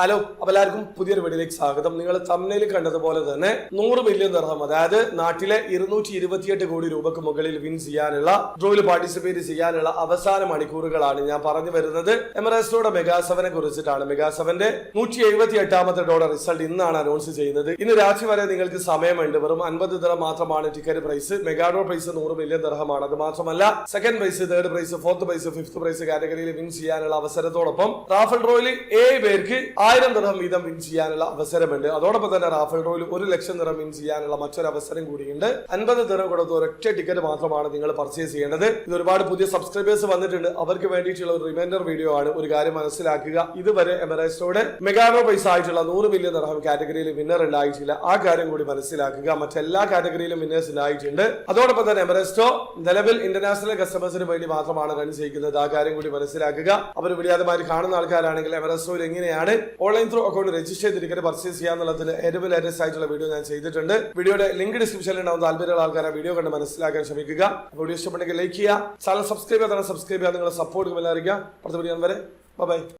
Hello, അപ്പോൾ എല്ലാവർക്കും പുതിയൊരു വീഡിയോയിലേക്ക് സ്വാഗതം. നിങ്ങൾ തംബ്നെയിൽ കണ്ടതുപോലെ തന്നെ 100 മില്യൺ ദിർഹം, അതായത് നാട്ടിലെ 228 കോടി രൂപക്ക് മുകളിൽ വിൻ ചെയ്യാനുള്ള ഡ്രോയിൽ പാർട്ടിസിപ്പേറ്റ് ചെയ്യാനുള്ള അവസാന മണിക്കൂറുകളാണ് ഞാൻ പറഞ്ഞു വരുന്നത്. എമിറേറ്റ്സിലൂടെ മെഗാ7നെ കുറിച്ചിട്ടാണ്. മെഗാ7ന്റെ 178ാമത്തെ ഡോളർ റിസൾട്ട് ഇന്നാണ് അനൗൺസ് ചെയ്യുന്നത്. ഇന്ന് രാത്രി വരെ നിങ്ങൾക്ക് സമയമുണ്ട്. വെറും 50 ദിർഹം മാത്രമാണ് ticket price. Mega draw prize 100 million ദിർഹമാണ്. അത് മാത്രമല്ല, second prize, third prize, fourth prize, fifth prize കാറ്റഗറിയിൽ വിൻ ചെയ്യാനുള്ള അവസരത്തോടൊപ്പം റാഫൽ ഡ്രോയിൽ 7 പേർക്ക് 1000 ദിർഹം വീതം വിൻ ചെയ്യാനുള്ള അവസരമുണ്ട്. അതോടൊപ്പം തന്നെ റാഫൽ ഡ്രോയിൽ 1 ലക്ഷം ദിർഹം വിൻ ചെയ്യാനുള്ള മറ്റൊരു അവസരം കൂടിയുണ്ട്. 50 ദിർഹം കൊടുത്ത് ഒരൊറ്റ ടിക്കറ്റ് മാത്രമാണ് നിങ്ങൾ പർച്ചേസ് ചെയ്യേണ്ടത്. ഇത് ഒരുപാട് പുതിയ സബ്സ്ക്രൈബേഴ്സ് വന്നിട്ടുണ്ട്. അവർക്ക് വേണ്ടിയിട്ടുള്ള ഒരു റിമൈൻഡർ വീഡിയോ ആണ്. ഒരു കാര്യം മനസ്സിലാക്കുക, ഇതുവരെ എമിറേറ്റ്സിലൂടെ മെഗാ ഡ്രോ പ്രൈസ് ആയിട്ടുള്ള 100 മില്യൺ ദിർഹം കാറ്റഗറിയിൽ വിന്നർ ഉണ്ടായിട്ടില്ല. ആ കാര്യം കൂടി മനസ്സിലാക്കുക. മറ്റെല്ലാ കാറ്റഗറിയിലും വിന്നേഴ്സ് ഉണ്ടായിട്ടുണ്ട്. അതോടൊപ്പം തന്നെ എമിറേറ്റ്സോ നിലവിൽ ഇന്റർനാഷണൽ കസ്റ്റമേഴ്സിന് വേണ്ടി മാത്രമാണ് റൺ ചെയ്യുന്നത്. ആ കാര്യം കൂടി മനസ്സിലാക്കുക. അവർ വിളിയാതമാര് കാണുന്ന ആൾക്കാരാണെങ്കിൽ എമിറേറ്റ്സോയിൽ എങ്ങനെയാണ് ഓൺലൈൻ ത്രൂ അക്കൗണ്ട് രജിസ്റ്റർ ചെയ്ത് ടിക്കറ്റ് പർച്ചേസ് ചെയ്യാന്നുള്ളതിന് ഏറ്റവും ലേറ്റസ്റ്റ് ആയിട്ടുള്ള വീഡിയോ ഞാൻ ചെയ്തിട്ടുണ്ട്. വീഡിയോയുടെ ലിങ്ക് ഡിസ്ക്രിപ്ഷനിൽ ഉണ്ടാവും. താല്പര്യമുള്ള ആൾക്കാരെ വീഡിയോ കണ്ട് മനസ്സിലാക്കാൻ ശ്രമിക്കുക. വീഡിയോ ഇഷ്ടപ്പെട്ടെങ്കിൽ ലൈക്ക് ചെയ്യുക, ചാനൽ സബ്സ്ക്രൈബ് ചെയ്യാൻ സബ്സ്ക്രൈബ് ചെയ്യാൻ നിങ്ങളുടെ സപ്പോർട്ട് അറിയിക്കുക. അടുത്ത വീഡിയോ വരെ ബൈ.